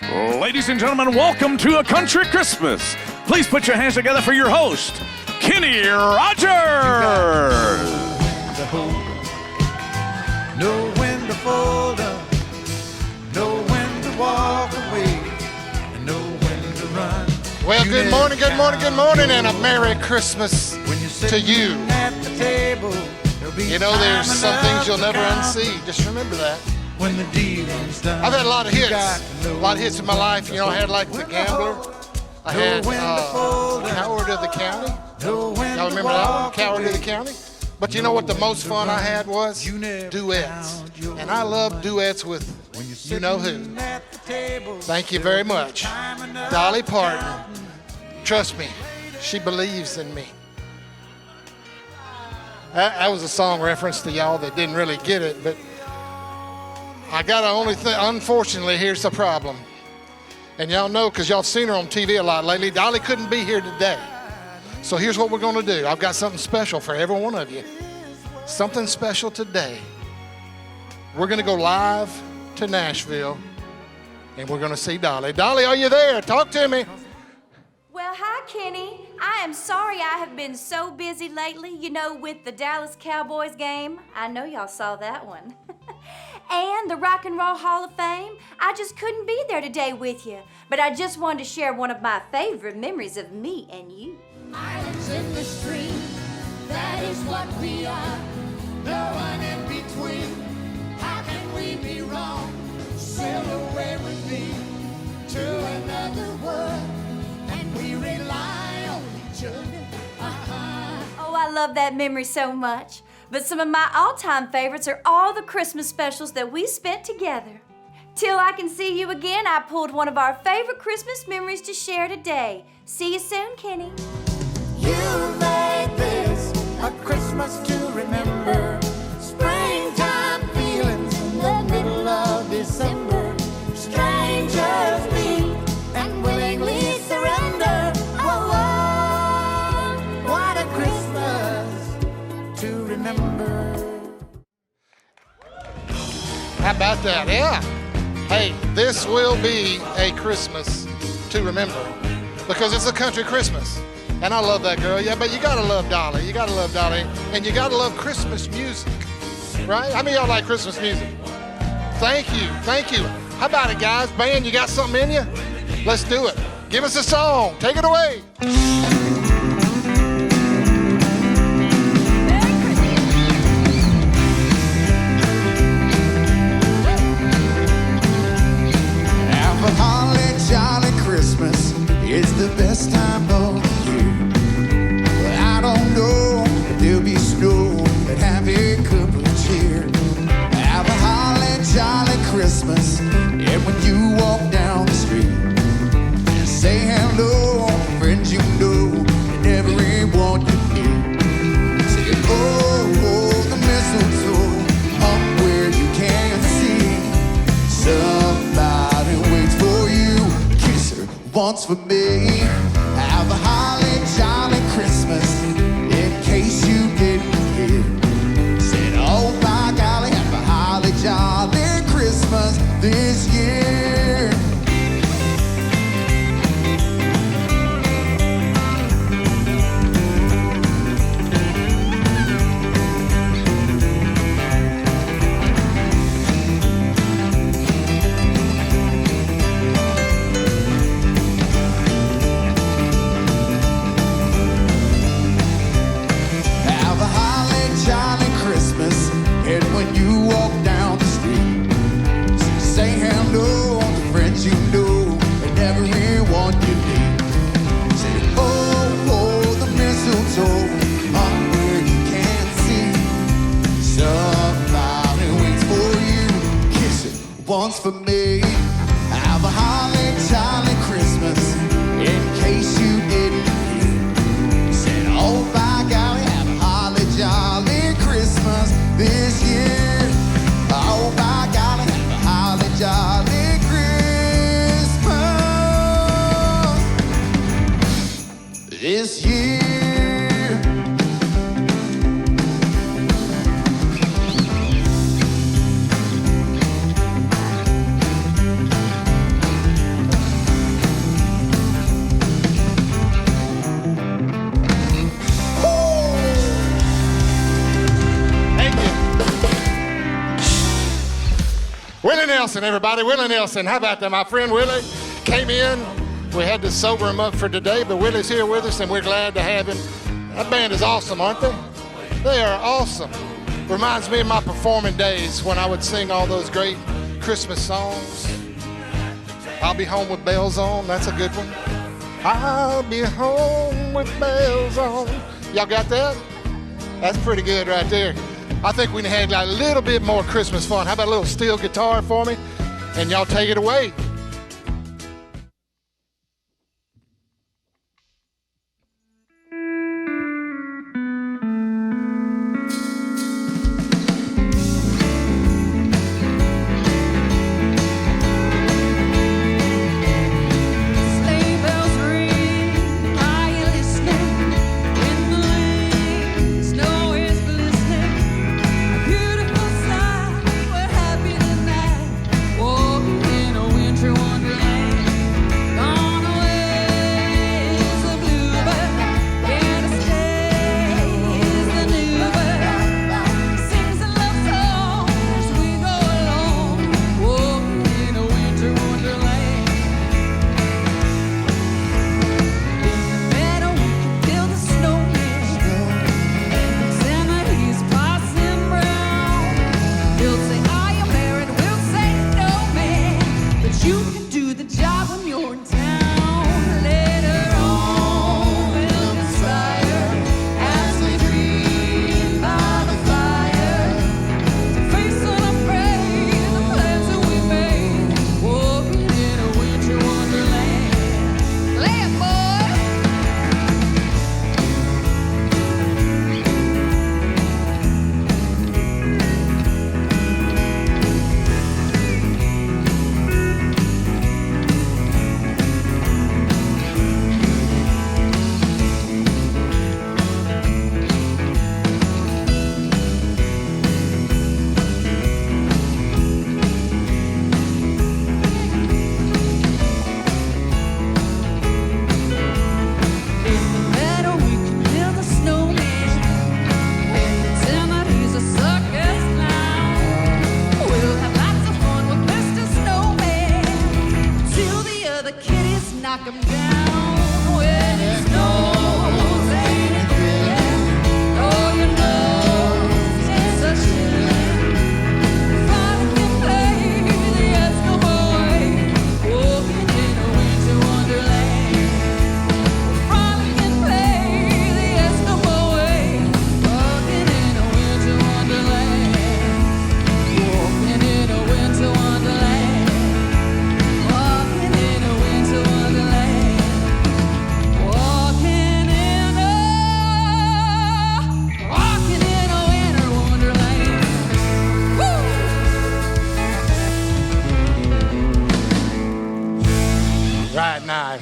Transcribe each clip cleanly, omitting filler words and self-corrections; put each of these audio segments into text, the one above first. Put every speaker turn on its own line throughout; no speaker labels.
Ladies and gentlemen, welcome to A Country Christmas. Please put your hands together for your host, Kenny Rogers.
Know when to fold up, know when to walk away, and know when to run.
Well, good morning, and a Merry Christmas to you. You know, there's some things you'll never unsee. Just remember that.
When the dealing's done,
I've had a lot of hits in my life. You know, I had like The Gambler. I had Coward of the County. Y'all remember that one? Coward of the County? But you know what the most fun I had was? Duets. And I love duets with you know who. Thank you very much. Dolly Parton. Trust me, she believes in me. That was a song reference to y'all that didn't really get it, but I got to only thing, unfortunately, here's the problem. And y'all know, because y'all seen her on TV a lot lately, Dolly couldn't be here today. So here's what we're going to do. I've got something special for every one of you. Something special today. We're going to go live to Nashville, and we're going to see Dolly. Dolly, are you there? Talk to me.
Well, hi, Kenny. I am sorry I have been so busy lately, you know, with the Dallas Cowboys game. I know y'all saw that one. And the Rock and Roll Hall of Fame. I just couldn't be there today with you. But I just wanted to share one of my favorite memories of me and you.
Islands in the stream, that is what we are. No one in between. How can we be wrong? Sail away with me to another world, and we rely on each other.
Oh, I love that memory so much. But some of my all-time favorites are all the Christmas specials that we spent together. Till I can see you again, I pulled one of our favorite Christmas memories to share today. See you soon, Kenny.
You made this a Christmas to remember. Springtime feelings in the middle of December. Strangers meet and willingly surrender. Oh, what a Christmas to remember.
How about that? Yeah. Hey, this will be a Christmas to remember because it's a country Christmas. And I love that girl. Yeah, but you got to love Dolly. You got to love Dolly. And you got to love Christmas music, right? How many of y'all like Christmas music? Thank you. Thank you. How about it, guys? Band, you got something in you? Let's do it. Give us a song. Take it away.
Have a holly jolly Christmas. It's the best time of the year. But I don't know if there'll be snow, but have a cup of cheer. Have a holly jolly Christmas. And when you walk down the street, just say hello to friends you know and everyone you meet. Say, oh, the mistletoe up where you can't see. Somebody waits for you. Kiss her once for me. Have a holly jolly Christmas. In case you didn't hear, said, oh by golly, have a holly jolly Christmas this year. Have a holly jolly Christmas. And when you walk down the street, say hello to friends you know and everyone you need. Say, oh, the mistletoe up where you can't see. Somebody waits for you. Kiss it once for me. Have a holly jolly Christmas. In case you didn't hear, said, oh by golly, have a holly jolly Christmas this year. Oh by golly, have a holly jolly Christmas this year.
Nelson, everybody. Willie Nelson. How about that? My friend Willie came in. We had to sober him up for today, but Willie's here with us, and we're glad to have him. That band is awesome, aren't they? They are awesome. Reminds me of my performing days when I would sing all those great Christmas songs. I'll be home with bells on. That's a good one. I'll be home with bells on. Y'all got that? That's pretty good right there. I think we had a little bit more Christmas fun. How about a little steel guitar for me? And y'all take it away.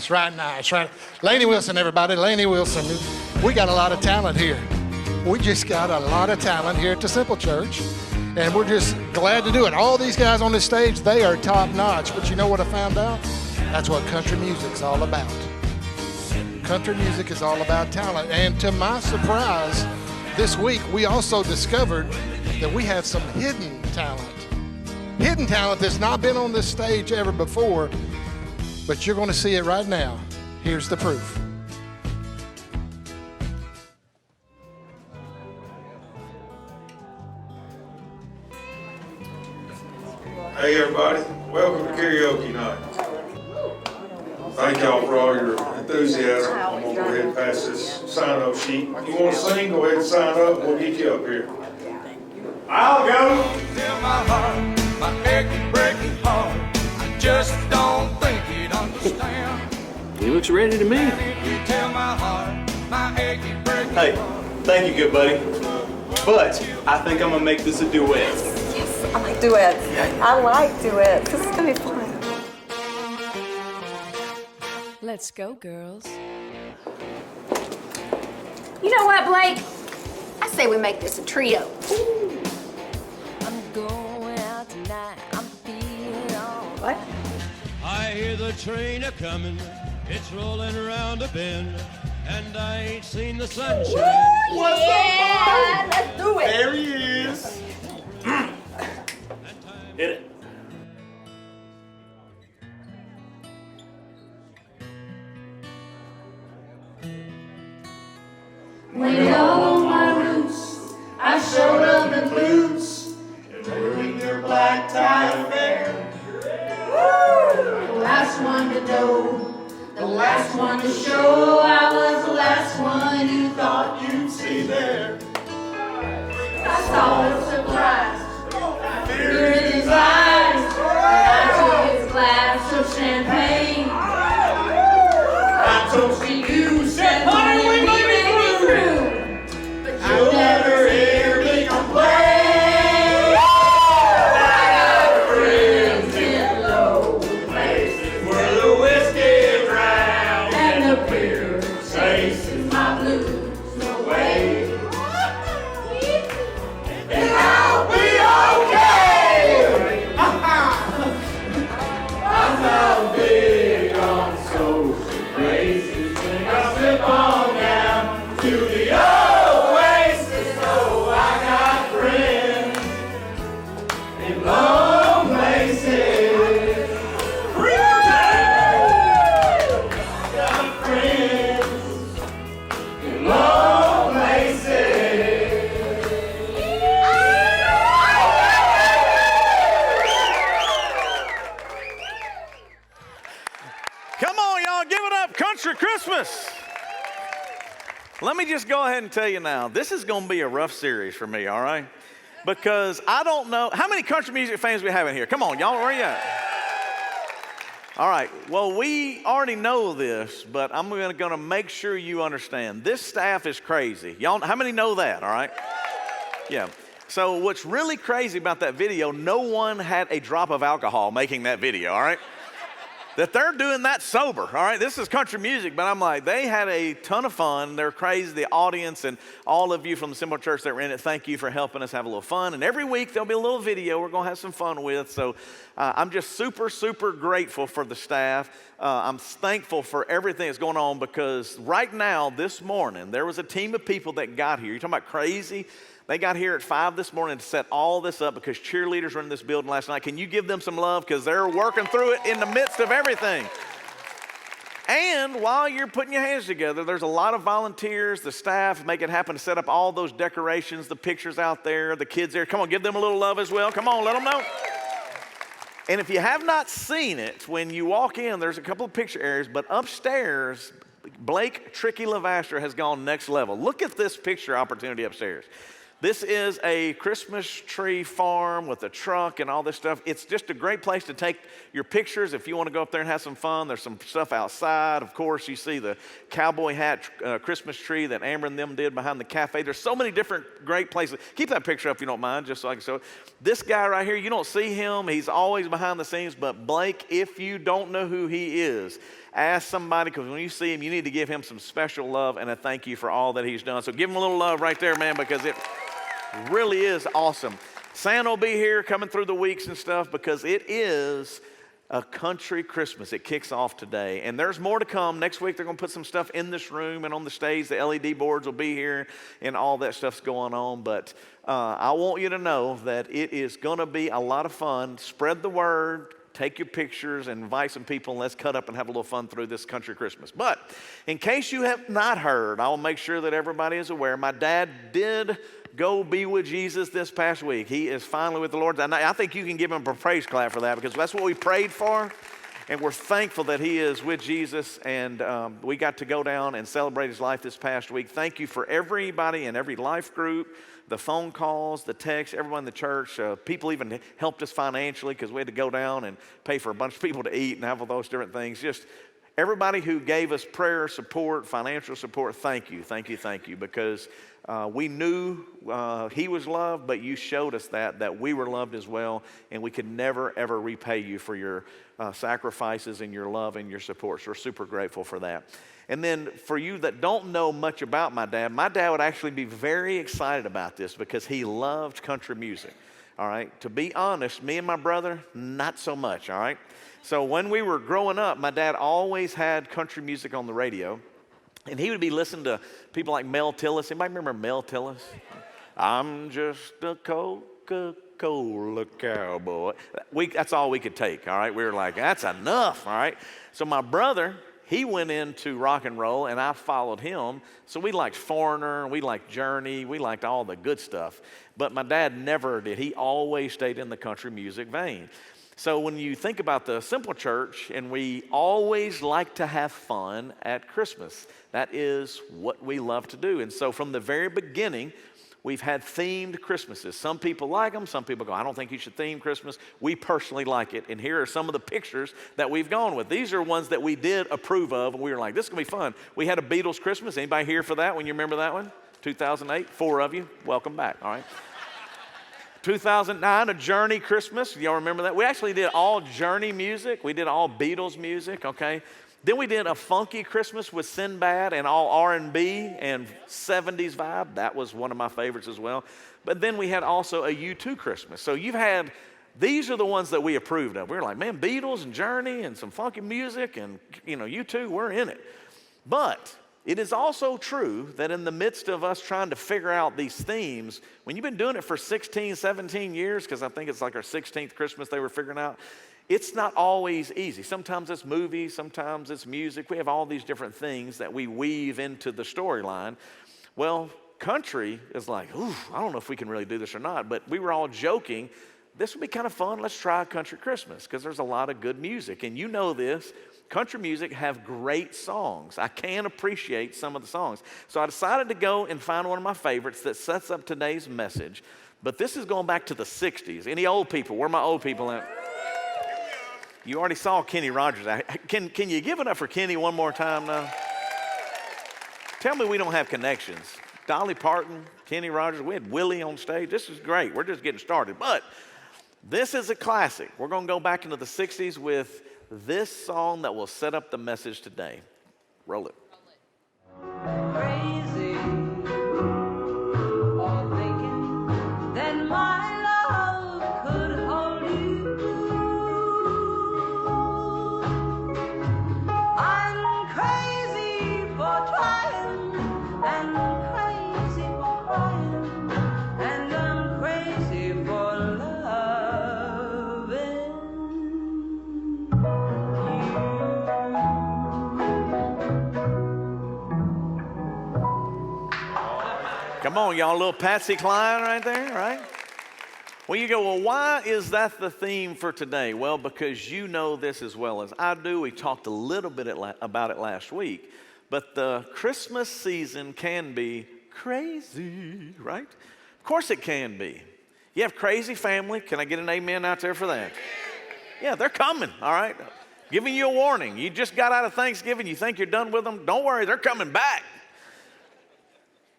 Right, nice. Laney Wilson, everybody. Laney Wilson. We got a lot of talent here. We just got a lot of talent here at the Simple Church, and we're just glad to do it. All these guys on this stage, they are top notch. But you know what I found out? That's what country music's all about. Country music is all about talent. And to my surprise, this week we also discovered that we have some hidden talent. Hidden talent that's not been on this stage ever before. But you're going to see it right now. Here's the proof.
Hey everybody, welcome to karaoke night. Thank y'all for all your enthusiasm. I'm gonna go ahead and pass this sign-up sheet. You wanna sing, go ahead and sign up, we'll get you up here. I'll go.
Tell my heart, my achy, breaky heart, I just don't think it understand.
He looks ready to me.
You tell my heart, my achy, breaky
Hey, thank you, good buddy. But I think I'm gonna make this a duet.
Yes, I like duets. I like duets. This is gonna be fun.
Let's go, girls.
You know what, Blake? I say we make this a trio.
I'm going out tonight. I'm feeling all
What?
I hear the train a coming, it's rolling around a bend, and I ain't seen the sunshine.
What's up, let's do it.
There he is. Hit it.
When all on my roots, I showed up in boots and wearing your black tie affair. The last one to know, the last one to show, I was the last one you thought you'd see there. I saw the surprise, fear in his eyes, and I took his glass of champagne. I toasted you, said, honey, we made it through, but you'll never hear me complain. I got friends in low places where the whiskey drowned and the beer chases my blues away. And I'll be okay. I'm not big on social graces. I slip on down to the oasis. Oh, I got friends in low places. Got friends in low places.
Come on, y'all, give it up, Country Christmas. Let me just go ahead and tell you now, this is going to be a rough series for me, all right? Because I don't know, how many country music fans we have in here? Come on, y'all, where you at? All right, well, we already know this, but I'm going to make sure you understand. This staff is crazy. Y'all, how many know that, all right? Yeah. So what's really crazy about that video, no one had a drop of alcohol making that video, all right? That they're doing that sober, all right? This is country music, but I'm like, they had a ton of fun. They're crazy, the audience and all of you from the Simple Church that were in it, thank you for helping us have a little fun. And every week there'll be a little video we're gonna have some fun with. So I'm just super, super grateful for the staff. I'm thankful for everything that's going on because right now, this morning, there was a team of people that got here. You're talking about crazy? They got here at 5 this morning to set all this up because cheerleaders were in this building last night. Can you give them some love? Because they're working through it in the midst of everything. And while you're putting your hands together, there's a lot of volunteers, the staff make it happen to set up all those decorations, the pictures out there, the kids there. Come on, give them a little love as well. Come on, let them know. And if you have not seen it, when you walk in, there's a couple of picture areas, but upstairs, Blake Tricky Lavasher has gone next level. Look at this picture opportunity upstairs. This is a Christmas tree farm with a truck and all this stuff. It's just a great place to take your pictures if you want to go up there and have some fun. There's some stuff outside. Of course, you see the cowboy hat Christmas tree that Amber and them did behind the cafe. There's so many different great places. Keep that picture up if you don't mind, just so I can show it. This guy right here, you don't see him. He's always behind the scenes. But Blake, if you don't know who he is, ask somebody, because when you see him, you need to give him some special love and a thank you for all that he's done. So give him a little love right there, man, because it really is awesome. Santa will be here coming through the weeks and stuff because it is a country Christmas. It kicks off today. And there's more to come. Next week, they're going to put some stuff in this room and on the stage. The LED boards will be here and all that stuff's going on. But I want you to know that it is going to be a lot of fun. Spread the word. Take your pictures and invite some people, and let's cut up and have a little fun through this country Christmas. But in case you have not heard, I'll make sure that everybody is aware. My dad did go be with Jesus this past week. He is finally with the Lord. And I think you can give him a praise clap for that because that's what we prayed for. And we're thankful that he is with Jesus. And we got to go down and celebrate his life this past week. Thank you for everybody in every life group, the phone calls, the texts, everyone in the church. People even helped us financially because we had to go down and pay for a bunch of people to eat and have all those different things. Just everybody who gave us prayer support, financial support, thank you, thank you, thank you. Because we knew he was loved, but you showed us that we were loved as well. And we could never, ever repay you for your sacrifices and your love and your support. So we're super grateful for that. And then for you that don't know much about my dad would actually be very excited about this because he loved country music, all right? To be honest, me and my brother, not so much, all right? So when we were growing up, my dad always had country music on the radio, and he would be listening to people like Mel Tillis. Anybody remember Mel Tillis? I'm just a Coca-Cola cowboy. That's all we could take, all right? We were like, that's enough, all right? So my brother, he went into rock and roll, and I followed him. So we liked Foreigner, we liked Journey, we liked all the good stuff. But my dad never did. He always stayed in the country music vein. So when you think about the Simple Church, and we always like to have fun at Christmas. That is what we love to do. And so from the very beginning, we've had themed Christmases. Some people like them. Some people go, I don't think you should theme Christmas. We personally like it. And here are some of the pictures that we've gone with. These are ones that we did approve of, and we were like, this is going to be fun. We had a Beatles Christmas. Anybody here for that one? You remember that one? 2008? 4 of you. Welcome back. All right. 2009, a Journey Christmas. Y'all remember that? We actually did all Journey music. We did all Beatles music, okay? Then we did a funky Christmas with Sinbad and all R&B and 70s vibe. That was one of my favorites as well. But then we had also a U2 Christmas. So these are the ones that we approved of. We were like, man, Beatles and Journey and some funky music and, U2, we're in it. But it is also true that in the midst of us trying to figure out these themes, when you've been doing it for 16, 17 years, because I think it's like our 16th Christmas they were figuring out, it's not always easy. Sometimes it's movies, sometimes it's music. We have all these different things that we weave into the storyline. Well, country is like, ooh, I don't know if we can really do this or not, but we were all joking, this would be kind of fun. Let's try Country Christmas, because there's a lot of good music. And you know this. Country music have great songs. I can appreciate some of the songs. So I decided to go and find one of my favorites that sets up today's message. But this is going back to the 60s. Any old people? Where are my old people at? You already saw Kenny Rogers. Can you give it up for Kenny one more time now? Tell me we don't have connections. Dolly Parton, Kenny Rogers, we had Willie on stage. This is great. We're just getting started. But this is a classic. We're going to go back into the 60s with this song that will set up the message today. Roll it.
Crazy, or thinking that my love could hold you. I'm crazy for trying, and crazy for crying, and I'm crazy for loving.
Come on, y'all, a little Patsy Cline right there, right? Well, you go, well, why is that the theme for today? Well, because you know this as well as I do. We talked a little bit about it last week. But the Christmas season can be crazy, right? Of course it can be. You have crazy family. Can I get an amen out there for that? Yeah, they're coming, all right? Giving you a warning. You just got out of Thanksgiving. You think you're done with them? Don't worry, they're coming back.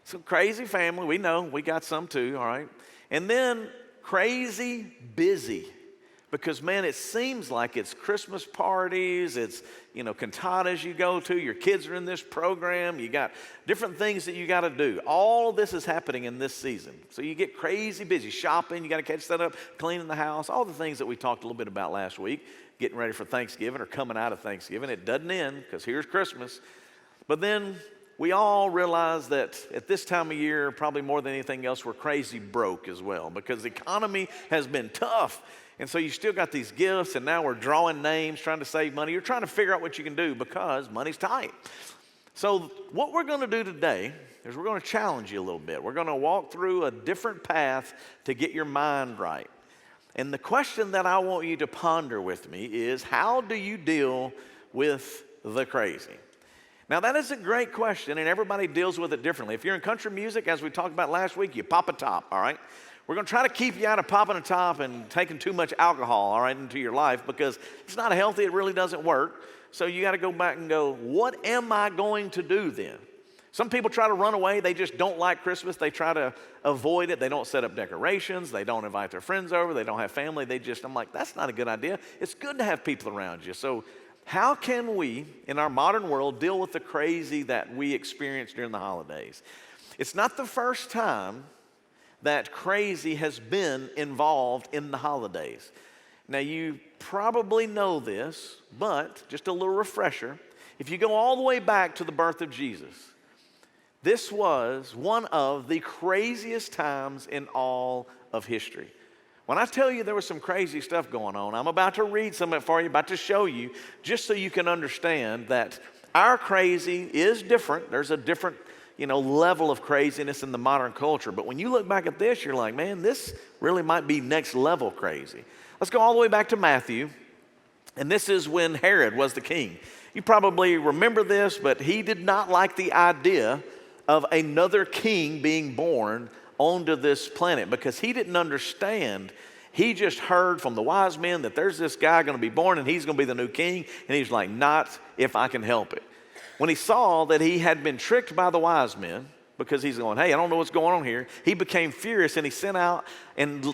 So crazy family, we know, we got some too, all right? And then crazy busy, because man, it seems like it's Christmas parties, it's, cantatas you go to, your kids are in this program, you got different things that you got to do. All this is happening in this season. So you get crazy busy, shopping, you got to catch that up, cleaning the house, all the things that we talked a little bit about last week, getting ready for Thanksgiving or coming out of Thanksgiving. It doesn't end, because here's Christmas. But then we all realize that at this time of year, probably more than anything else, we're crazy broke as well, because the economy has been tough. And so you still got these gifts, and now we're drawing names, trying to save money. You're trying to figure out what you can do because money's tight. So what we're going to do today is we're going to challenge you a little bit. We're going to walk through a different path to get your mind right. And the question that I want you to ponder with me is, how do you deal with the crazy? Now, that is a great question, and everybody deals with it differently. If you're in country music, as we talked about last week, you pop a top, all right? We're going to try to keep you out of popping a top and taking too much alcohol, all right, into your life, because it's not healthy. It really doesn't work. So you got to go back and go, what am I going to do then? Some people try to run away. They just don't like Christmas. They try to avoid it. They don't set up decorations. They don't invite their friends over. They don't have family. I'm like, that's not a good idea. It's good to have people around you. So how can we, in our modern world, deal with the crazy that we experience during the holidays? It's not the first time that crazy has been involved in the holidays. Now, you probably know this, but just a little refresher. If you go all the way back to the birth of Jesus, this was one of the craziest times in all of history. When I tell you there was some crazy stuff going on, I'm about to read some of it for you, about to show you, just so you can understand that our crazy is different. There's a different, level of craziness in the modern culture. But when you look back at this, you're like, man, this really might be next level crazy. Let's go all the way back to Matthew. And this is when Herod was the king. You probably remember this, but he did not like the idea of another king being born onto this planet because he didn't understand. He just heard from the wise men that there's this guy going to be born and he's going to be the new king. And he's like, not if I can help it. When he saw that he had been tricked by the wise men, because he's going, hey, I don't know what's going on here, he became furious and he sent out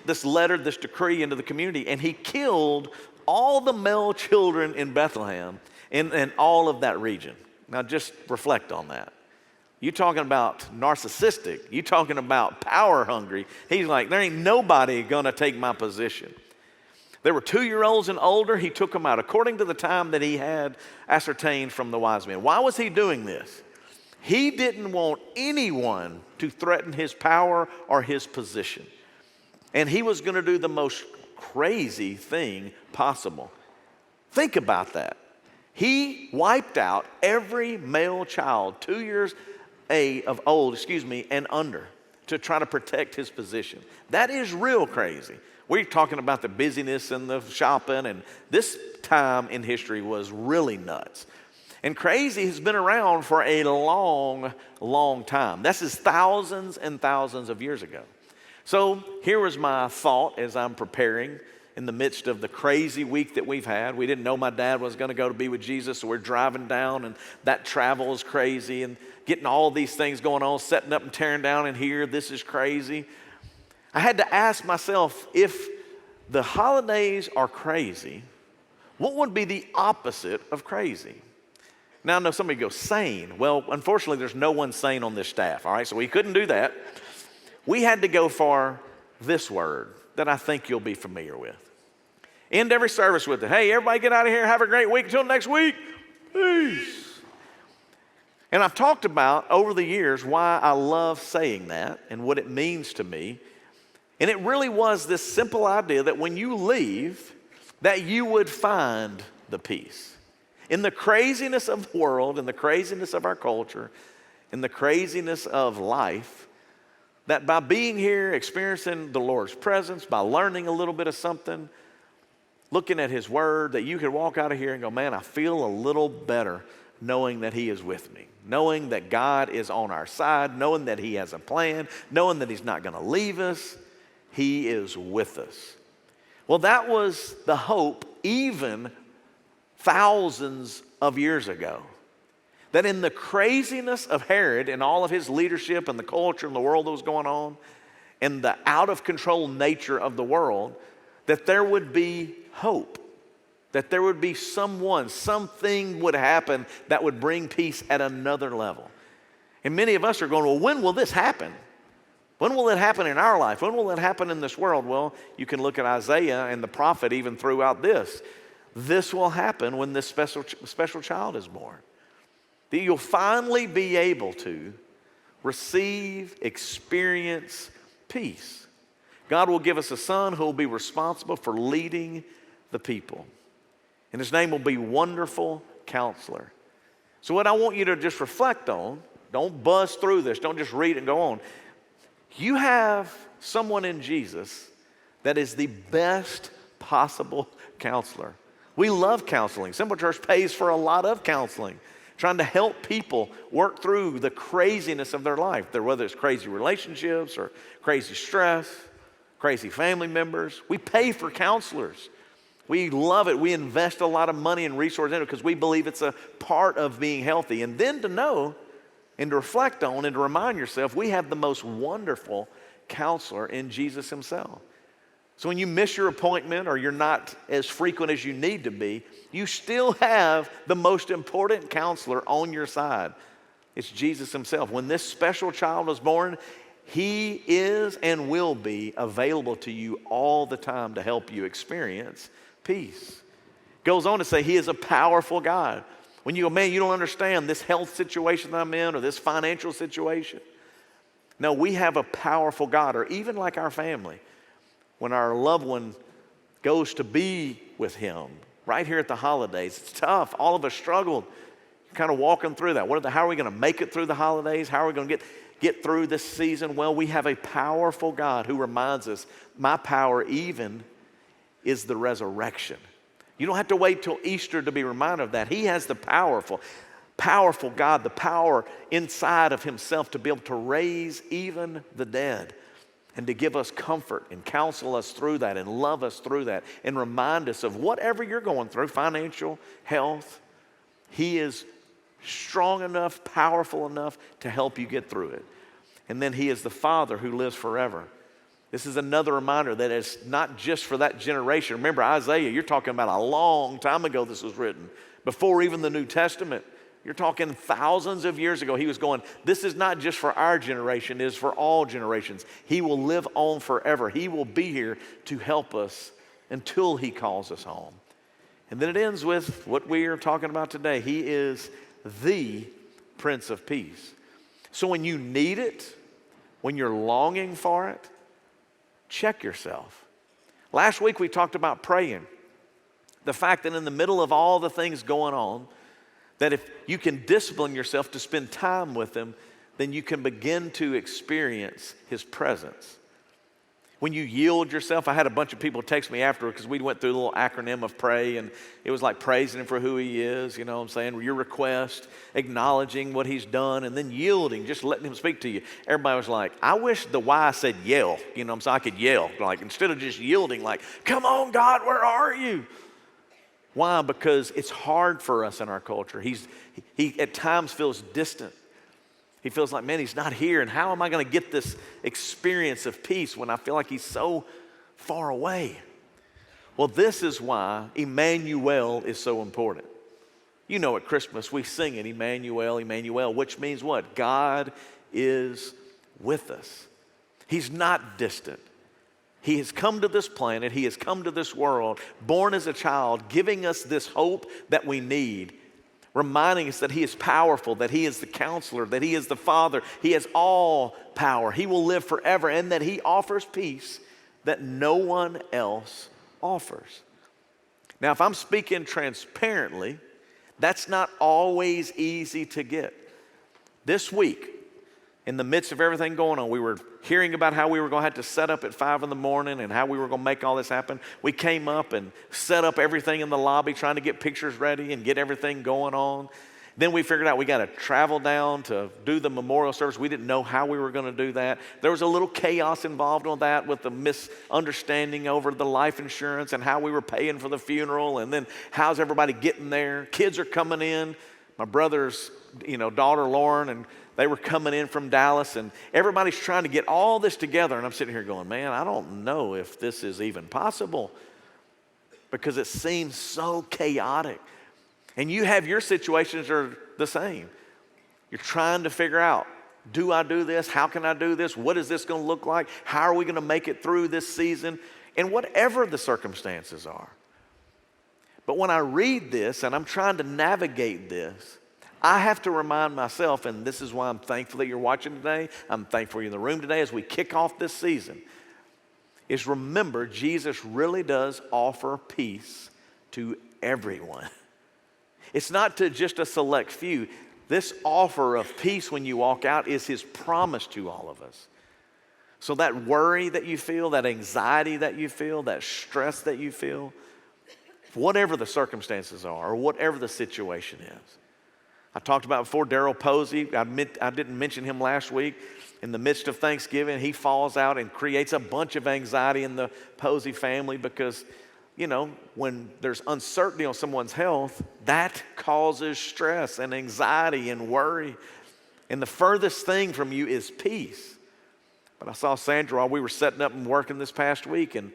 this letter, this decree into the community, and he killed all the male children in Bethlehem and all of that region. Now just reflect on that. You're talking about narcissistic. You're talking about power hungry. He's like, there ain't nobody gonna take my position. There were 2-year-olds and older. He took them out according to the time that he had ascertained from the wise men. Why was he doing this? He didn't want anyone to threaten his power or his position. And he was gonna do the most crazy thing possible. Think about that. He wiped out every male child 2 years of old, and under to try to protect his position. That is real crazy. We're talking about the busyness and the shopping, and this time in history was really nuts. And crazy has been around for a long, long time. This is thousands and thousands of years ago. So here was my thought as I'm preparing in the midst of the crazy week that we've had. We didn't know my dad was going to go to be with Jesus, so we're driving down, and that travel is crazy, and getting all these things going on, setting up and tearing down in here. This is crazy. I had to ask myself, if the holidays are crazy, what would be the opposite of crazy? Now I know somebody goes, sane. Well, unfortunately, there's no one sane on this staff, all right? So we couldn't do that. We had to go for this word that I think you'll be familiar with. End every service with it. Hey, everybody get out of here. Have a great week. Until next week. Peace. And I've talked about over the years why I love saying that and what it means to me. And it really was this simple idea that when you leave, that you would find the peace. In the craziness of the world, in the craziness of our culture, in the craziness of life, that by being here, experiencing the Lord's presence, by learning a little bit of something, looking at His Word, that you could walk out of here and go, man, I feel a little better knowing that He is with me, knowing that God is on our side, knowing that He has a plan, knowing that He's not going to leave us. He is with us. Well, that was the hope even thousands of years ago. That in the craziness of Herod and all of his leadership and the culture and the world that was going on and the out of control nature of the world, that there would be hope, that there would be something would happen that would bring peace at another level. And many of us are going, well, when will this happen? When will it happen in our life? When will it happen in this world? Well, you can look at Isaiah and the prophet even throughout this. This will happen when this special child is born. That you'll finally be able to receive, experience peace. God will give us a son who will be responsible for leading the people. And his name will be Wonderful Counselor. So what I want you to just reflect on, don't buzz through this, don't just read it and go on. You have someone in Jesus that is the best possible counselor. We love counseling. Simple Church pays for a lot of counseling, trying to help people work through the craziness of their life, whether it's crazy relationships or crazy stress, crazy family members. We pay for counselors. We love it. We invest a lot of money and resources in it because we believe it's a part of being healthy. And then to know and to reflect on and to remind yourself, we have the most wonderful counselor in Jesus himself. So when you miss your appointment or you're not as frequent as you need to be, you still have the most important counselor on your side. It's Jesus himself. When this special child was born, he is and will be available to you all the time to help you experience peace. Goes on to say he is a powerful God. When you go, man, you don't understand this health situation that I'm in or this financial situation. No, we have a powerful God, or even like our family. When our loved one goes to be with him, right here at the holidays, it's tough. All of us struggled. kind of walking through that. How are we going to make it through the holidays? How are we going to get through this season? Well, we have a powerful God who reminds us, my power even is the resurrection. You don't have to wait till Easter to be reminded of that. He has the powerful God, the power inside of himself to be able to raise even the dead and to give us comfort and counsel us through that and love us through that and remind us of whatever you're going through, financial, health. He is strong enough, powerful enough to help you get through it. And then he is the Father who lives forever. This is another reminder that it's not just for that generation. Remember, Isaiah, you're talking about a long time ago this was written, before even the New Testament. You're talking thousands of years ago. He was going, this is not just for our generation, it is for all generations. He will live on forever. He will be here to help us until he calls us home. And then it ends with what we are talking about today. He is the Prince of Peace. So when you need it, when you're longing for it, check yourself. Last week we talked about praying. The fact that in the middle of all the things going on, that if you can discipline yourself to spend time with him, then you can begin to experience his presence. When you yield yourself, I had a bunch of people text me after because we went through a little acronym of pray, and it was like praising him for who he is, you know what I'm saying? Your request, acknowledging what he's done, and then yielding, just letting him speak to you. Everybody was like, I wish the Y said yell, you know what I'm saying? I could yell, like instead of just yielding, like, come on, God, where are you? Why? Because it's hard for us in our culture. He at times feels distant. He feels like, man, he's not here. And how am I going to get this experience of peace when I feel like he's so far away? Well, this is why Emmanuel is so important. You know, at Christmas we sing it, Emmanuel, Emmanuel, which means what? God is with us. He's not distant. He has come to this planet, he has come to this world, born as a child, giving us this hope that we need, reminding us that he is powerful, that he is the counselor, that he is the Father, he has all power, he will live forever, and that he offers peace that no one else offers. Now, if I'm speaking transparently, that's not always easy to get. This week, in the midst of everything going on, we were hearing about how we were going to have to set up at 5 in the morning and how we were going to make all this happen. We came up and set up everything in the lobby, trying to get pictures ready and get everything going on. Then we figured out we got to travel down to do the memorial service. We didn't know how we were going to do that. There was a little chaos involved with that, with the misunderstanding over the life insurance and how we were paying for the funeral, and then how's everybody getting there. Kids are coming in. My brother's, daughter Lauren, and they were coming in from Dallas, and everybody's trying to get all this together. And I'm sitting here going, man, I don't know if this is even possible, because it seems so chaotic. And you have your situations are the same. You're trying to figure out, do I do this? How can I do this? What is this going to look like? How are we going to make it through this season? And whatever the circumstances are. But when I read this and I'm trying to navigate this, I have to remind myself, and this is why I'm thankful that you're watching today, I'm thankful you're in the room today as we kick off this season, is remember Jesus really does offer peace to everyone. It's not to just a select few. This offer of peace when you walk out is his promise to all of us. So that worry that you feel, that anxiety that you feel, that stress that you feel, whatever the circumstances are or whatever the situation is. I talked about before Daryl Posey. I didn't mention him last week. In the midst of Thanksgiving, he falls out and creates a bunch of anxiety in the Posey family because, when there's uncertainty on someone's health, that causes stress and anxiety and worry. And the furthest thing from you is peace. But I saw Sandra while we were setting up and working this past week, and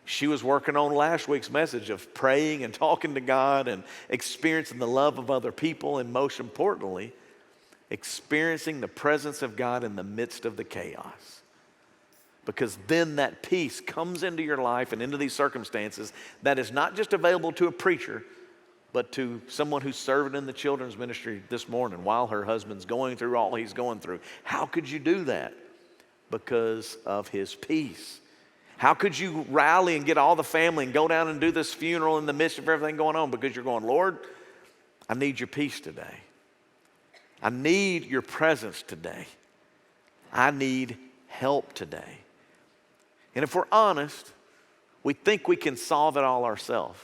she was working on last week's message of praying and talking to God and experiencing the love of other people, and most importantly, experiencing the presence of God in the midst of the chaos. Because then that peace comes into your life and into these circumstances that is not just available to a preacher, but to someone who's serving in the children's ministry this morning while her husband's going through all he's going through. How could you do that? Because of his peace. How could you rally and get all the family and go down and do this funeral in the midst of everything going on? Because you're going, Lord, I need your peace today. I need your presence today. I need help today. And if we're honest, we think we can solve it all ourselves.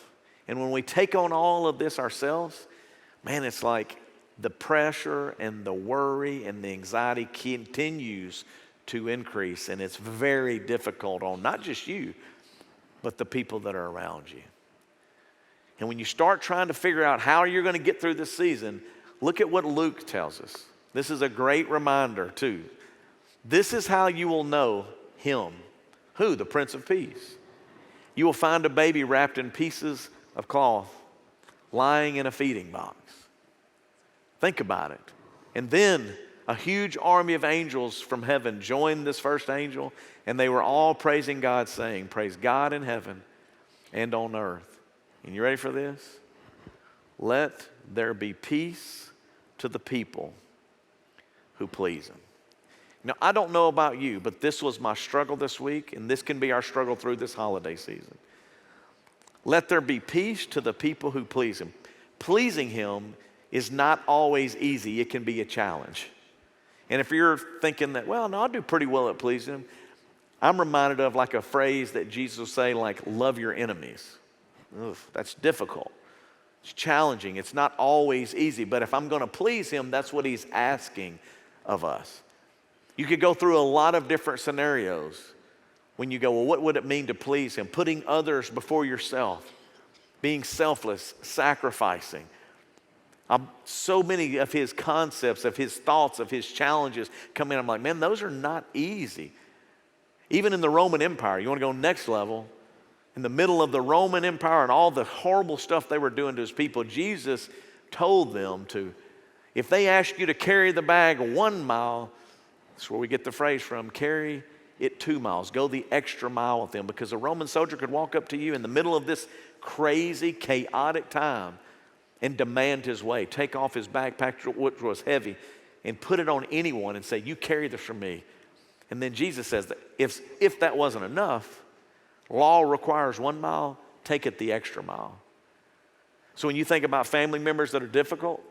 And when we take on all of this ourselves, man, it's like the pressure and the worry and the anxiety continues to increase. And it's very difficult on not just you, but the people that are around you. And when you start trying to figure out how you're going to get through this season, look at what Luke tells us. This is a great reminder too. This is how you will know him. Who? The Prince of Peace. You will find a baby wrapped in pieces of cloth, lying in a feeding box. Think about it. And then a huge army of angels from heaven joined this first angel, and they were all praising God, saying, praise God in heaven and on earth. And you ready for this? Let there be peace to the people who please him. Now, I don't know about you, but this was my struggle this week, and this can be our struggle through this holiday season. Let there be peace to the people who please him. Pleasing him is not always easy. It can be a challenge. And if you're thinking that, well, no, I do pretty well at pleasing him, I'm reminded of like a phrase that Jesus will say, like, love your enemies. Ugh, that's difficult. It's challenging. It's not always easy. But if I'm going to please him, that's what he's asking of us. You could go through a lot of different scenarios when you go, well, what would it mean to please him? Putting others before yourself, being selfless, sacrificing. So many of his concepts, of his thoughts, of his challenges come in. I'm like, man, those are not easy. Even in the Roman Empire, you want to go next level, in the middle of the Roman Empire and all the horrible stuff they were doing to his people, Jesus told them to, if they ask you to carry the bag 1 mile, that's where we get the phrase from, carry it 2 miles. Go the extra mile with them, because a Roman soldier could walk up to you in the middle of this crazy, chaotic time and demand his way, take off his backpack, which was heavy, and put it on anyone and say, you carry this for me. And then Jesus says that if that wasn't enough, law requires 1 mile, take it the extra mile. So when you think about family members that are difficult,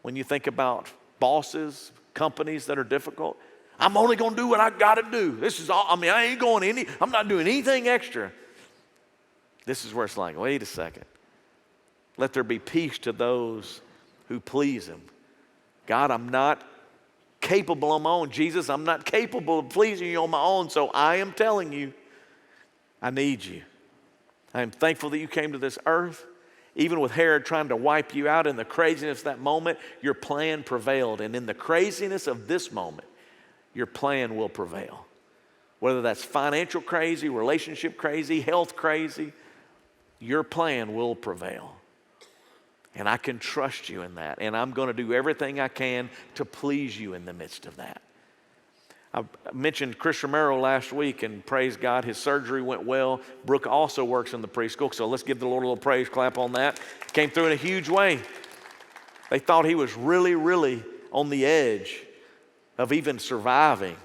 when you think about bosses, companies that are difficult, I'm only going to do what I got to do. This is all, I ain't going I'm not doing anything extra. This is where it's like, wait a second. Let there be peace to those who please him. God, I'm not capable on my own. Jesus, I'm not capable of pleasing you on my own, so I am telling you, I need you. I am thankful that you came to this earth. Even with Herod trying to wipe you out in the craziness of that moment, your plan prevailed. And in the craziness of this moment, your plan will prevail. Whether that's financial crazy, relationship crazy, health crazy, your plan will prevail. And I can trust you in that. And I'm going to do everything I can to please you in the midst of that. I mentioned Chris Romero last week, and praise God, his surgery went well. Brooke also works in the preschool, so let's give the Lord a little praise clap on that. Came through in a huge way. They thought he was really, really on the edge of even surviving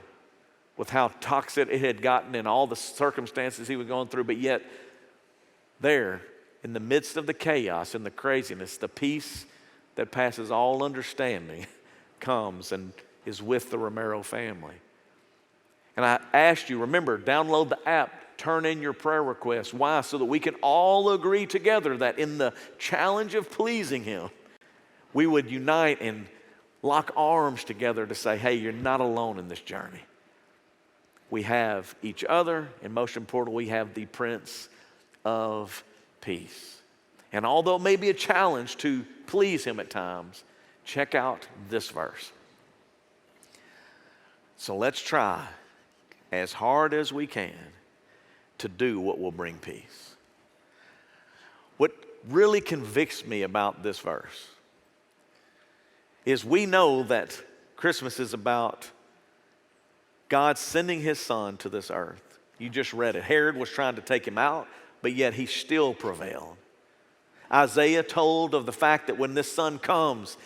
with how toxic it had gotten and all the circumstances he was going through, but yet there, in the midst of the chaos and the craziness, the peace that passes all understanding comes and is with the Romero family. And I asked you, remember, download the app, turn in your prayer requests. Why? So that we can all agree together that in the challenge of pleasing him, we would unite and lock arms together to say, hey, you're not alone in this journey. We have each other, and most importantly, we have the Prince of Peace. And although it may be a challenge to please him at times, check out this verse. So let's try as hard as we can to do what will bring peace. What really convicts me about this verse is we know that Christmas is about God sending his son to this earth. You just read it. Herod was trying to take him out, but yet he still prevailed. Isaiah told of the fact that when this son comes,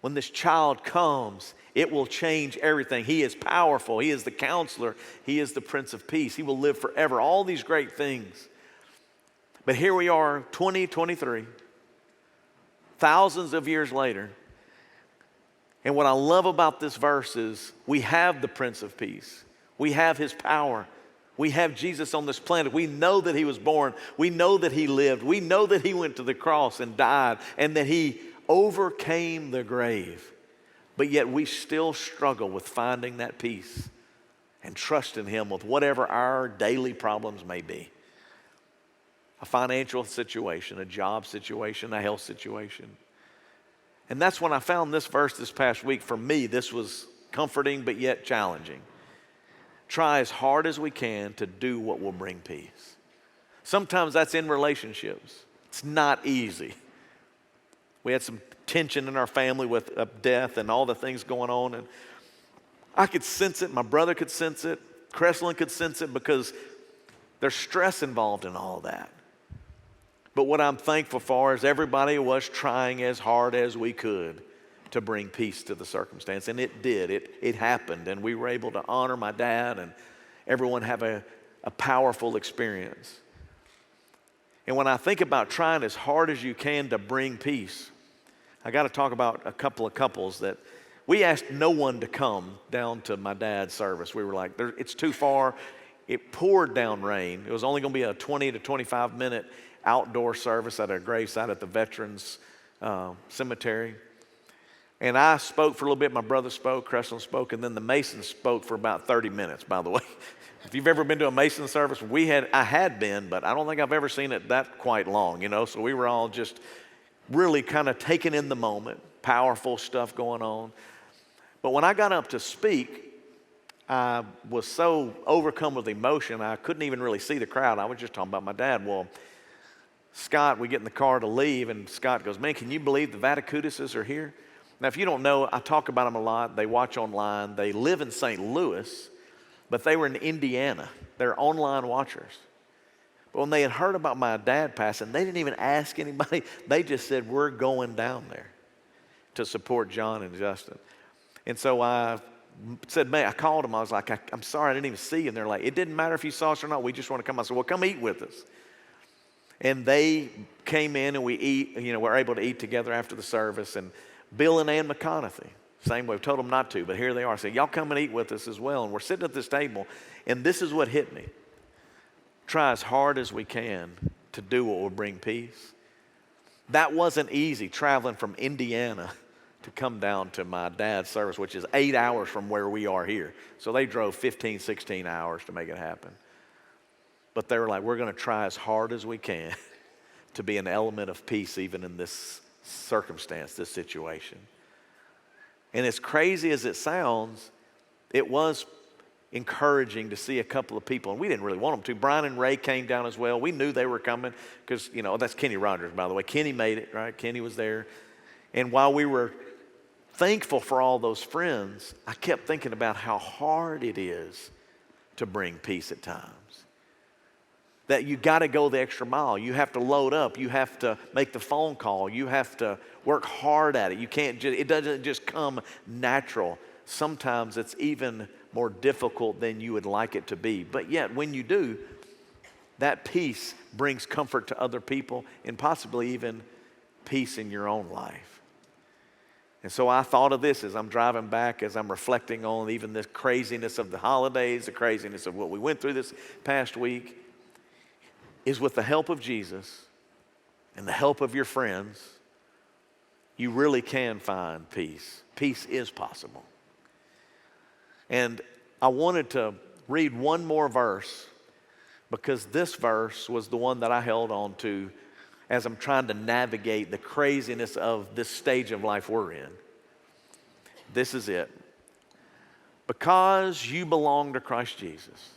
when this child comes, it will change everything. He is powerful. He is the counselor. He is the Prince of Peace. He will live forever. All these great things. But here we are, 2023, thousands of years later, And what I love about this verse is we have the Prince of Peace. We have his power. We have Jesus on this planet. We know that he was born. We know that he lived. We know that he went to the cross and died and that he overcame the grave. But yet we still struggle with finding that peace and trusting him with whatever our daily problems may be. A financial situation, a job situation, a health situation. And that's when I found this verse this past week. For me, this was comforting but yet challenging. Try as hard as we can to do what will bring peace. Sometimes that's in relationships. It's not easy. We had some tension in our family with death and all the things going on. And I could sense it. My brother could sense it. Cresslin could sense it because there's stress involved in all of that. But what I'm thankful for is everybody was trying as hard as we could to bring peace to the circumstance. And it did. It happened. And we were able to honor my dad and everyone have a powerful experience. And when I think about trying as hard as you can to bring peace, I got to talk about a couple of couples that we asked no one to come down to my dad's service. We were like, it's too far. It poured down rain. It was only going to be a 20 to 25 minute outdoor service at a gravesite at the Veterans Cemetery. And I spoke for a little bit. My brother spoke, Cresslin spoke, and then the Masons spoke for about 30 minutes, by the way. If you've ever been to a Mason service, I had been, but I don't think I've ever seen it that quite long, So we were all just really kind of taking in the moment, powerful stuff going on. But when I got up to speak, I was so overcome with emotion, I couldn't even really see the crowd. I was just talking about my dad. Well, Scott, we get in the car to leave, and Scott goes, man, can you believe the Vaticudises are here? Now, if you don't know, I talk about them a lot. They watch online. They live in St. Louis, but they were in Indiana. They're online watchers. But when they had heard about my dad passing, they didn't even ask anybody. They just said, we're going down there to support John and Justin. And so I said, man, I called them. I was like, I'm sorry, I didn't even see you. And they're like, it didn't matter if you saw us or not. We just want to come. I said, well, come eat with us. And they came in and we were able to eat together after the service. And Bill and Ann McConaughey, same way, we told them not to, but here they are. I said, y'all come and eat with us as well. And we're sitting at this table, and this is what hit me. Try as hard as we can to do what will bring peace. That wasn't easy, traveling from Indiana to come down to my dad's service, which is 8 hours from where we are here. So they drove 15, 16 hours to make it happen. But they were like, we're going to try as hard as we can to be an element of peace even in this circumstance, this situation. And as crazy as it sounds, it was encouraging to see a couple of people, and we didn't really want them to. Brian and Ray came down as well. We knew they were coming because, that's Kenny Rogers, by the way. Kenny made it, right? Kenny was there. And while we were thankful for all those friends, I kept thinking about how hard it is to bring peace at times. That you got to go the extra mile. You have to load up. You have to make the phone call. You have to work hard at it. You can't it doesn't just come natural. Sometimes it's even more difficult than you would like it to be. But yet, when you do, that peace brings comfort to other people and possibly even peace in your own life. And so I thought of this as I'm driving back, as I'm reflecting on even this craziness of the holidays, the craziness of what we went through this past week, is with the help of Jesus and the help of your friends, you really can find peace. Peace is possible. And I wanted to read one more verse because this verse was the one that I held on to as I'm trying to navigate the craziness of this stage of life we're in. This is it. Because you belong to Christ Jesus.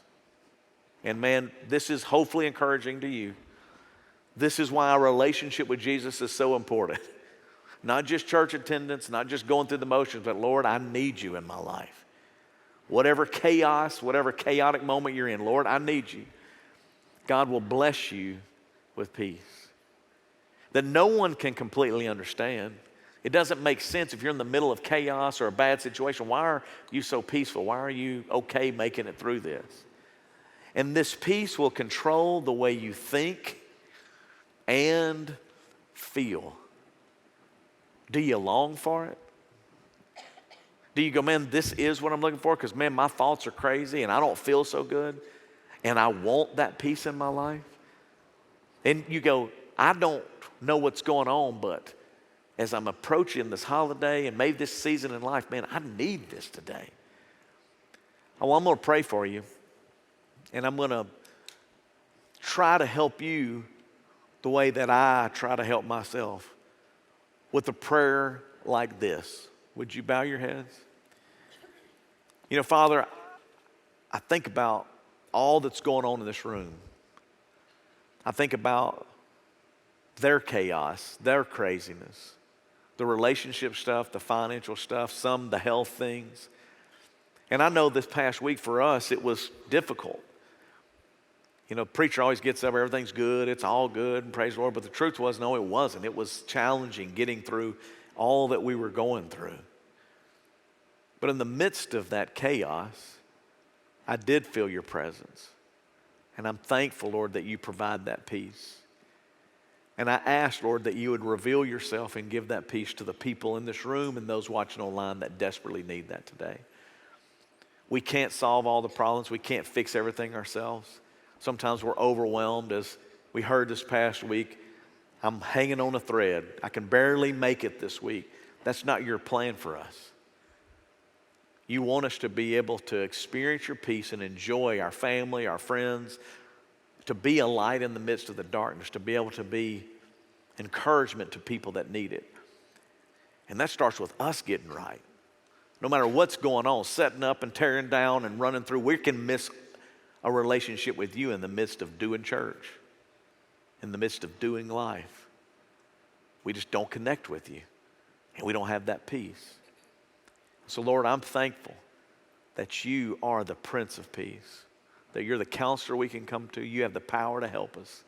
And man, this is hopefully encouraging to you. This is why our relationship with Jesus is so important. Not just church attendance, not just going through the motions, but Lord, I need you in my life. Whatever chaos, whatever chaotic moment you're in, Lord, I need you. God will bless you with peace that no one can completely understand. It doesn't make sense if you're in the middle of chaos or a bad situation. Why are you so peaceful? Why are you okay making it through this? And this peace will control the way you think and feel. Do you long for it? Do you go, man, this is what I'm looking for? Because, man, my thoughts are crazy and I don't feel so good and I want that peace in my life? And you go, I don't know what's going on, but as I'm approaching this holiday and maybe this season in life, man, I need this today. Oh, well, I'm going to pray for you, and I'm going to try to help you the way that I try to help myself with a prayer like this. Would you bow your heads? You know, Father, I think about all that's going on in this room. I think about their chaos, their craziness, the relationship stuff, the financial stuff, some the health things. And I know this past week for us, it was difficult. You know, preacher always gets up, everything's good, it's all good, and praise the Lord. But the truth was, no, it wasn't. It was challenging getting through all that we were going through. But in the midst of that chaos, I did feel your presence. And I'm thankful, Lord, that you provide that peace. And I ask, Lord, that you would reveal yourself and give that peace to the people in this room and those watching online that desperately need that today. We can't solve all the problems. We can't fix everything ourselves. Sometimes we're overwhelmed, as we heard this past week. I'm hanging on a thread. I can barely make it this week. That's not your plan for us. You want us to be able to experience your peace and enjoy our family, our friends, to be a light in the midst of the darkness, to be able to be encouragement to people that need it. And that starts with us getting right. No matter what's going on, setting up and tearing down and running through, we can miss a relationship with you in the midst of doing church, in the midst of doing life. We just don't connect with you, and we don't have that peace. So, Lord, I'm thankful that you are the Prince of Peace, that you're the counselor we can come to. You have the power to help us.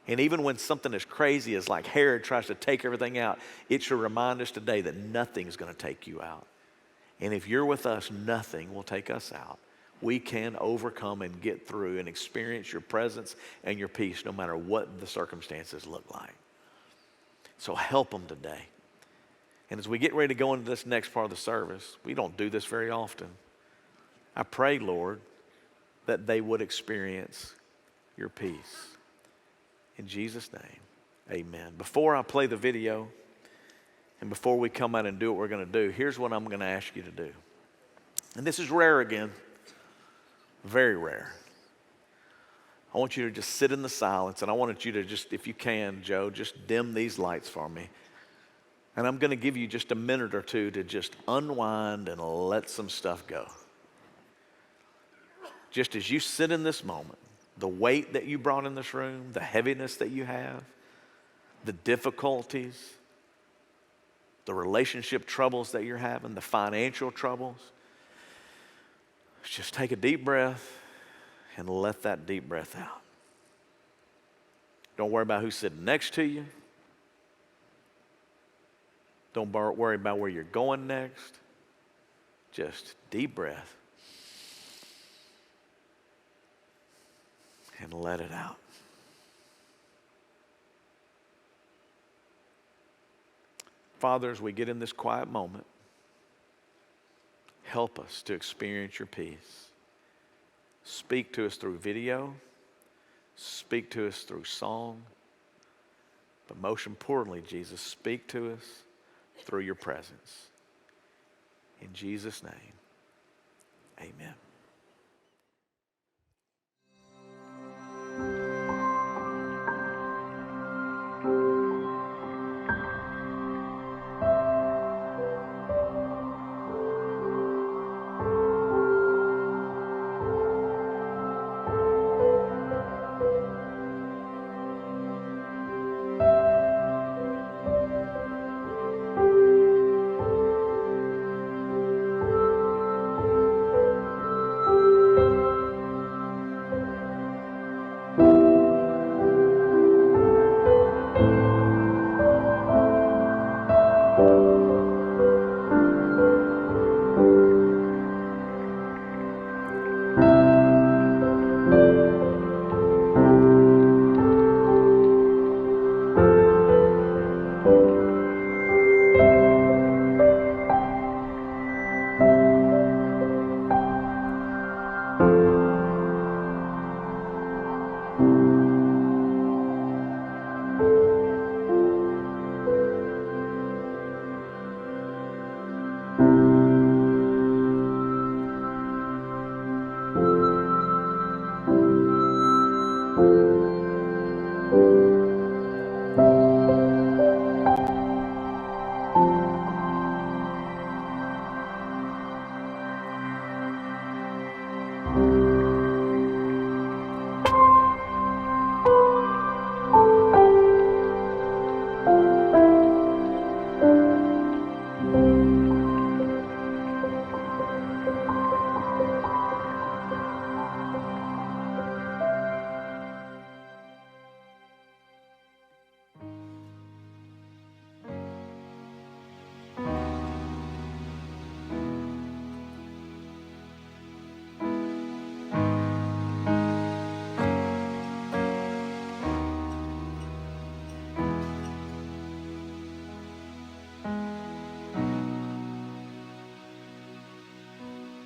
And even when something as crazy as like Herod tries to take everything out, it should remind us today that nothing's going to take you out. And if you're with us, nothing will take us out. We can overcome and get through and experience your presence and your peace no matter what the circumstances look like. So help them today. And as we get ready to go into this next part of the service, we don't do this very often. I pray, Lord, that they would experience your peace. In Jesus' name, amen. Before I play the video and before we come out and do what we're going to do, here's what I'm going to ask you to do. And this is rare again, very rare. I want you to just sit in the silence, and I wanted you to just, if you can, Joe, just dim these lights for me. And I'm going to give you just a minute or two to just unwind and let some stuff go. Just as you sit in this moment, the weight that you brought in this room, the heaviness that you have, the difficulties, the relationship troubles that you're having, the financial troubles, just take a deep breath and let that deep breath out. Don't worry about who's sitting next to you. Don't worry about where you're going next. Just deep breath and let it out. Father, as we get in this quiet moment, help us to experience your peace. Speak to us through video. Speak to us through song. But most importantly, Jesus, speak to us through your presence. In Jesus' name, amen.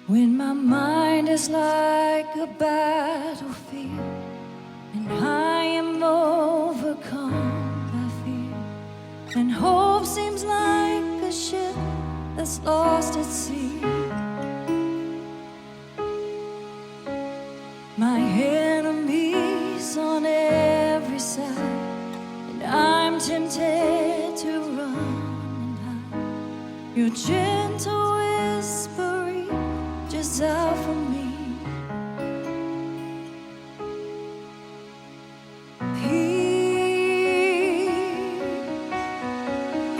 When my mind is like a battlefield and I am overcome by fear, and hope seems like a ship that's lost at sea. My enemies on every side, and I'm tempted to run and hide. Your gentle whisper reaches out for me. Peace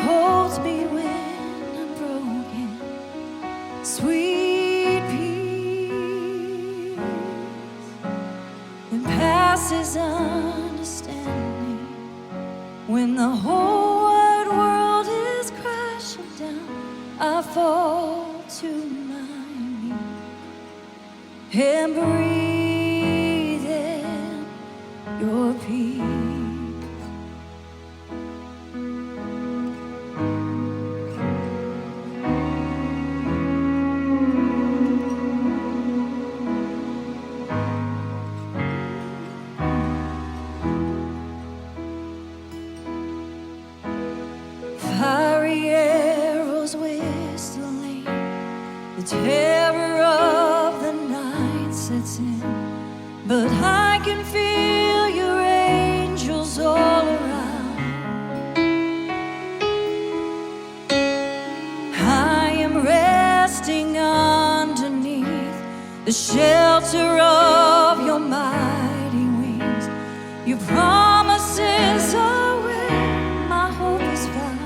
holds me when I'm broken. Sweet peace that passes understanding. When the whole wide world is crashing down, I fall to my knees and breathe in your peace. Fiery arrows whistling, the terror of the night sets in, but I can feel your angels all around. I am resting underneath the shelter of your mighty wings. Your promises are where my hope is found.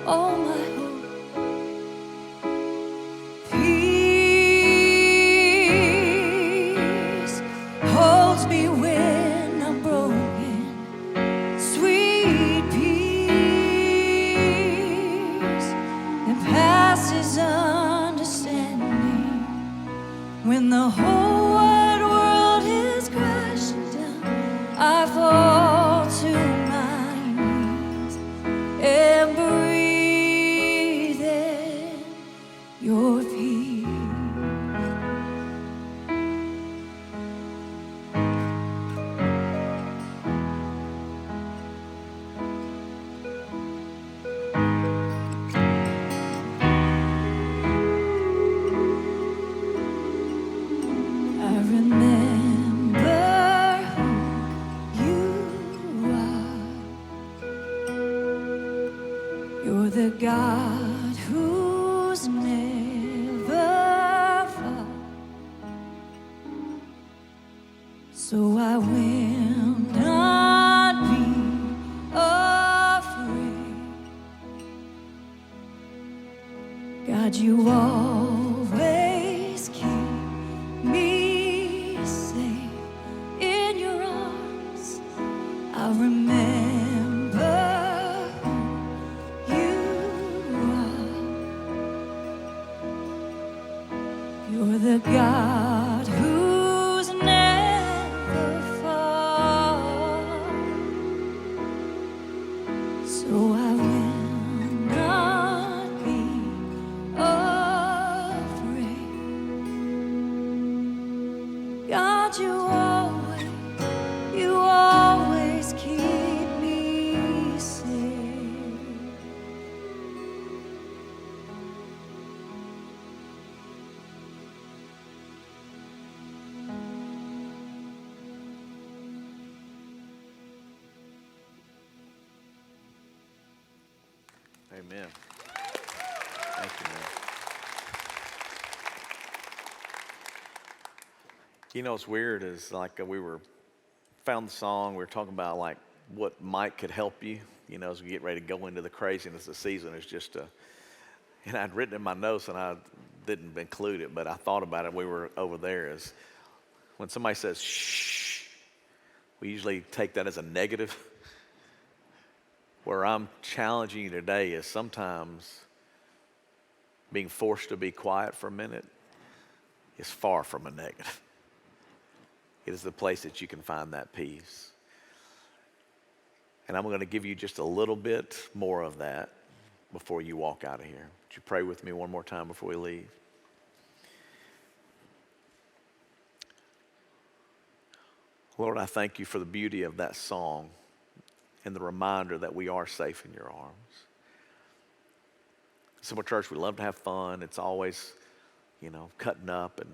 All my hope. Peace holds me when I'm broken. Sweet peace that passes understanding. When the whole wide world is crashing down, I fall to my knees and breathe in your peace. I remember who you are. You're the God who's never far. So I will not be afraid. God, you always keep me safe in your arms. I remember who you are. You're the God who's never far. So I will not be afraid. God, you always keep me safe.
Amen. Thank you, man. You know what's weird is like found the song, we were talking about like what might could help you, as we get ready to go into the craziness of the season. It's just and I'd written in my notes and I didn't include it, but I thought about it. We were over there is when somebody says shh, we usually take that as a negative. Where I'm challenging you today is sometimes being forced to be quiet for a minute is far from a negative. It is the place that you can find that peace. And I'm going to give you just a little bit more of that before you walk out of here. Would you pray with me one more time before we leave? Lord, I thank you for the beauty of that song and the reminder that we are safe in your arms. Simple Church, we love to have fun. It's always, cutting up, and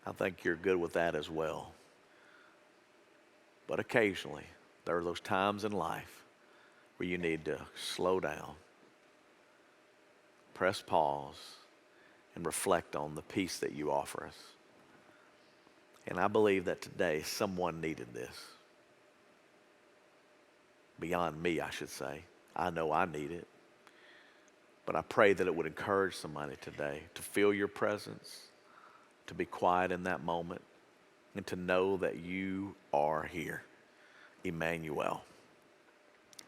I think you're good with that as well. But occasionally, there are those times in life where you need to slow down, press pause, and reflect on the peace that you offer us. And I believe that today someone needed this. Beyond me, I should say. I know I need it. But I pray that it would encourage somebody today to feel your presence, to be quiet in that moment, and to know that you are here. Emmanuel,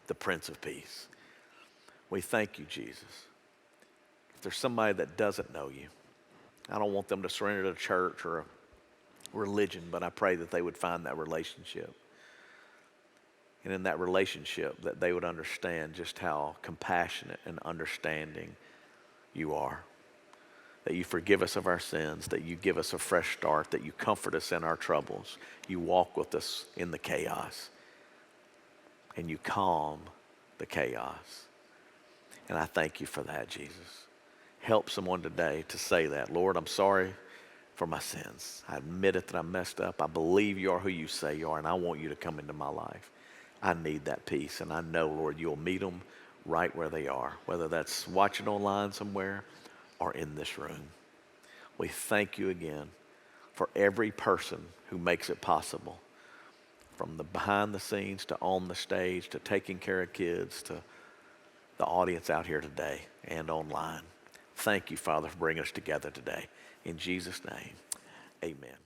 the Prince of Peace. We thank you, Jesus. If there's somebody that doesn't know you, I don't want them to surrender to a church or a religion, but I pray that they would find that relationship. And in that relationship, that they would understand just how compassionate and understanding you are. That you forgive us of our sins, that you give us a fresh start, that you comfort us in our troubles. You walk with us in the chaos, and you calm the chaos. And I thank you for that, Jesus. Help someone today to say that. Lord, I'm sorry for my sins. I admit it that I messed up. I believe you are who you say you are, and I want you to come into my life. I need that peace, and I know, Lord, you'll meet them right where they are, whether that's watching online somewhere or in this room. We thank you again for every person who makes it possible, from the behind the scenes to on the stage to taking care of kids to the audience out here today and online. Thank you, Father, for bringing us together today. In Jesus' name, amen.